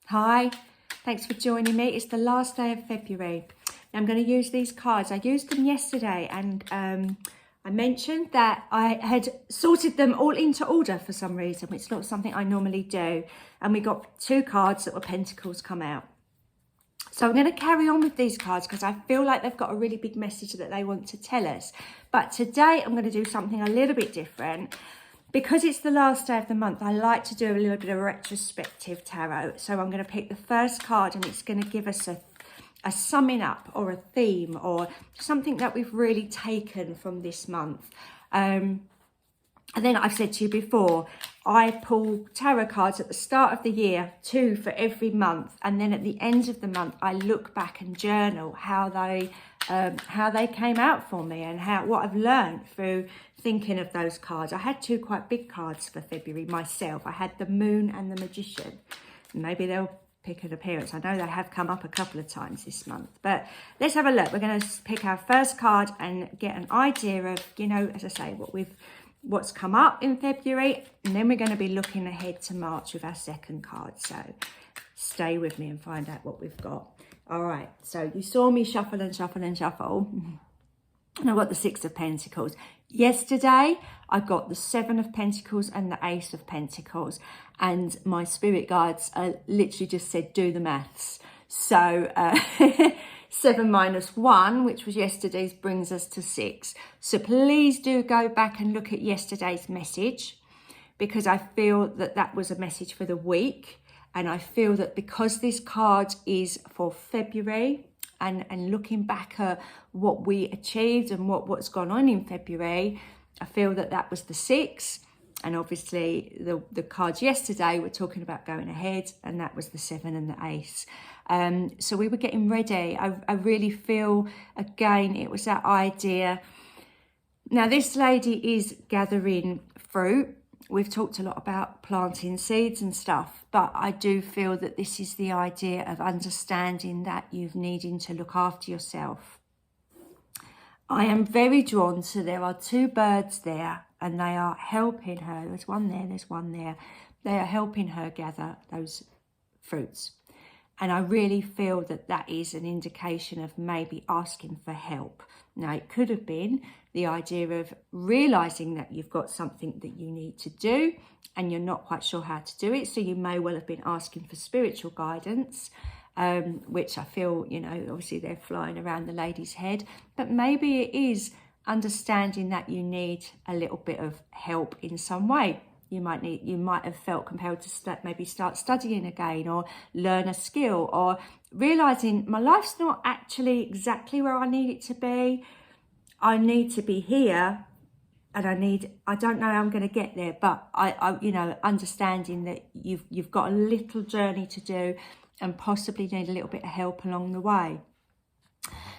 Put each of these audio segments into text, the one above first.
Hi, thanks for joining me. It's the last day of February. I'm going to use these cards. I used them yesterday and I mentioned that I had sorted them all into order for some reason. It's not something I normally do. And we got 2 cards that were Pentacles come out. So I'm going to carry on with these cards because I feel like they've got a really big message that they want to tell us. But today I'm going to do something a little bit different. Because it's the last day of the month, I like to do a little bit of retrospective tarot. So I'm going to pick the first card and it's going to give us a summing up or a theme or something that we've really taken from this month. And then I've said to you before, I pull tarot cards at the start of the year, 2 for every month. And then at the end of the month, I look back and journal how they came out for me and what I've learned through thinking of those cards. I had 2 quite big cards for February myself. I had the Moon and the Magician. Maybe they'll pick an appearance. I know they have come up a couple of times this month. But let's have a look. We're going to pick our first card and get an idea of, you know, as I say, what's come up in February, and then we're going to be looking ahead to March with our second card. So stay with me and find out what we've got. All right, so you saw me shuffle and shuffle and shuffle, and I got the 6 of Pentacles. Yesterday I got the 7 of Pentacles and the Ace of Pentacles, and my spirit guides literally just said do the maths. So 7 minus 1, which was yesterday's, brings us to 6. So please do go back and look at yesterday's message, because I feel that that was a message for the week. And I feel that because this card is for February and looking back at what we achieved and what's gone on in February, I feel that that was the 6. And obviously the cards yesterday were talking about going ahead, and that was the 7 and the Ace. So we were getting ready. I really feel, again, it was that idea. Now, this lady is gathering fruit. We've talked a lot about planting seeds and stuff, but I do feel that this is the idea of understanding that you've needing to look after yourself. I am very drawn to, there are 2 birds there and they are helping her. There's one there, there's one there. They are helping her gather those fruits. And I really feel that that is an indication of maybe asking for help. Now, it could have been the idea of realising that you've got something that you need to do and you're not quite sure how to do it. So you may well have been asking for spiritual guidance, which I feel, you know, obviously they're flying around the lady's head. But maybe it is understanding that you need a little bit of help in some way. You might have felt compelled to maybe start studying again or learn a skill, or realising my life's not actually exactly where I need it to be. I need to be here, and I don't know how I'm going to get there, but I you know, understanding that you've got a little journey to do and possibly need a little bit of help along the way.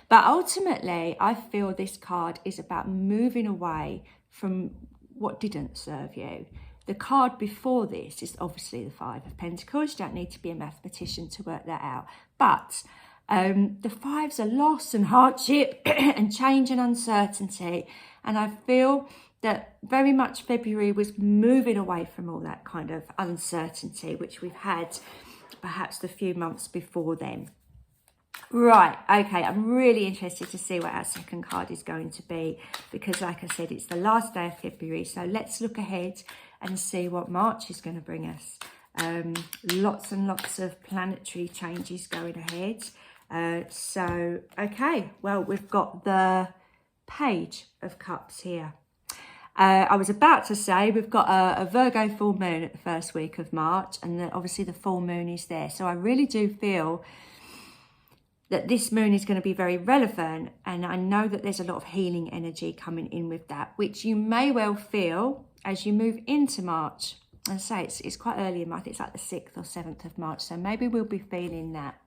But ultimately, I feel this card is about moving away from what didn't serve you. The card before this is obviously the 5 of Pentacles. You don't need to be a mathematician to work that out. But the 5s are loss and hardship and change and uncertainty. And I feel that very much February was moving away from all that kind of uncertainty, which we've had perhaps the few months before then. Right, okay, I'm really interested to see what our second card is going to be, because like I said, it's the last day of February. So let's look ahead and see what March is going to bring us. Lots and lots of planetary changes going ahead. So, okay, well, we've got the Page of Cups here. I was about to say we've got a Virgo full moon at the first week of March, and obviously the full moon is there. So I really do feel that this moon is going to be very relevant, and I know that there's a lot of healing energy coming in with that, which you may well feel as you move into March. And say it's quite early in March, it's like the 6th or 7th of March, so maybe we'll be feeling that.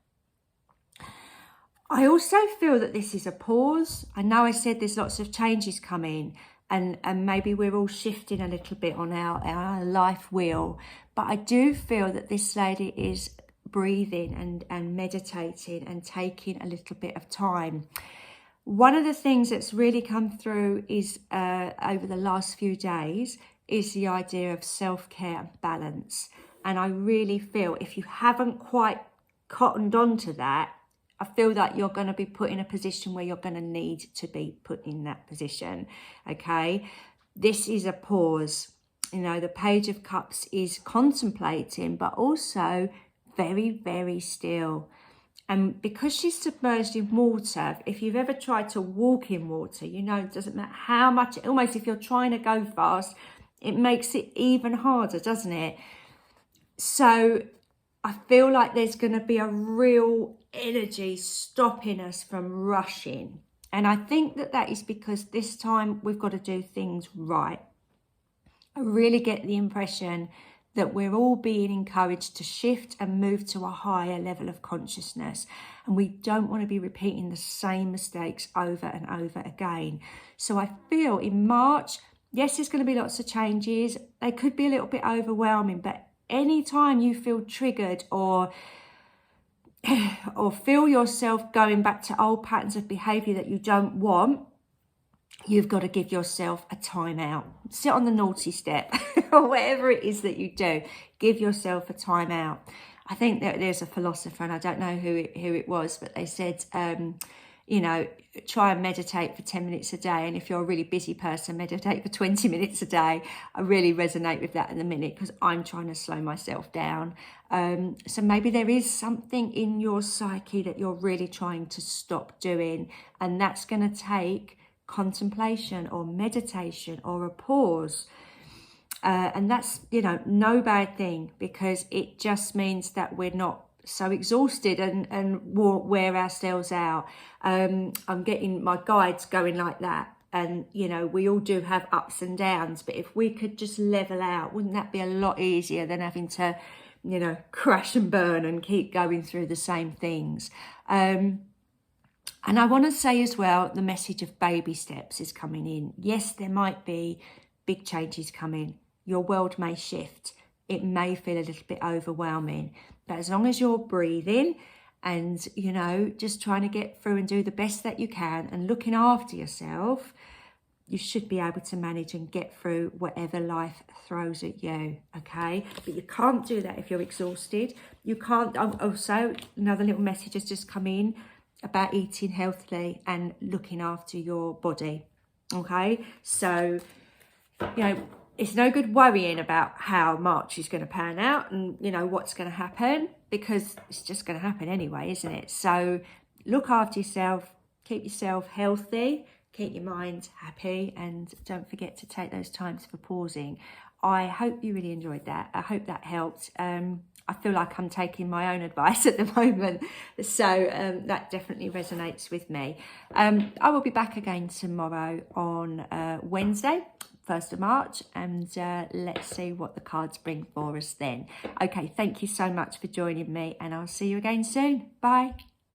I also feel that this is a pause. I know I said there's lots of changes coming, and maybe we're all shifting a little bit on our life wheel, but I do feel that this lady is breathing and meditating and taking a little bit of time. One of the things that's really come through is over the last few days is the idea of self-care and balance. And I really feel if you haven't quite cottoned onto that, I feel that you're going to be put in a position where you're going to need to be put in that position. Okay, this is a pause. You know, the Page of Cups is contemplating, but also very, very still. And because she's submerged in water, if you've ever tried to walk in water, you know, it doesn't matter how much, almost if you're trying to go fast, it makes it even harder, doesn't it? So I feel like there's going to be a real energy stopping us from rushing. And I think that that is because this time we've got to do things right. I really get the impression that we're all being encouraged to shift and move to a higher level of consciousness. And we don't want to be repeating the same mistakes over and over again. So I feel in March, yes, there's going to be lots of changes. They could be a little bit overwhelming, but anytime you feel triggered or feel yourself going back to old patterns of behaviour that you don't want, you've got to give yourself a timeout. Sit on the naughty step or whatever it is that you do. Give yourself a timeout. I think that there's a philosopher, and I don't know who it was, but they said, you know, try and meditate for 10 minutes a day. And if you're a really busy person, meditate for 20 minutes a day. I really resonate with that in a minute because I'm trying to slow myself down. So maybe there is something in your psyche that you're really trying to stop doing. And that's going to take contemplation or meditation or a pause. And that's, you know, no bad thing, because it just means that we're not so exhausted and wear ourselves out. I'm getting my guides going like that. And, you know, we all do have ups and downs, but if we could just level out, wouldn't that be a lot easier than having to, you know, crash and burn and keep going through the same things? And I want to say as well, the message of baby steps is coming in. Yes, there might be big changes coming. Your world may shift. It may feel a little bit overwhelming. But as long as you're breathing and, you know, just trying to get through and do the best that you can and looking after yourself, you should be able to manage and get through whatever life throws at you, okay? But you can't do that if you're exhausted. You can't. Also, another little message has just come in about eating healthily and looking after your body, okay? So, you know, it's no good worrying about how March is going to pan out and, you know, what's going to happen, because it's just going to happen anyway, isn't it? So look after yourself, keep yourself healthy, keep your mind happy, and don't forget to take those times for pausing. I hope you really enjoyed that. I hope that helped. I feel like I'm taking my own advice at the moment. So that definitely resonates with me. I will be back again tomorrow on Wednesday, 1st of March, and let's see what the cards bring for us then. Okay, thank you so much for joining me, and I'll see you again soon. Bye.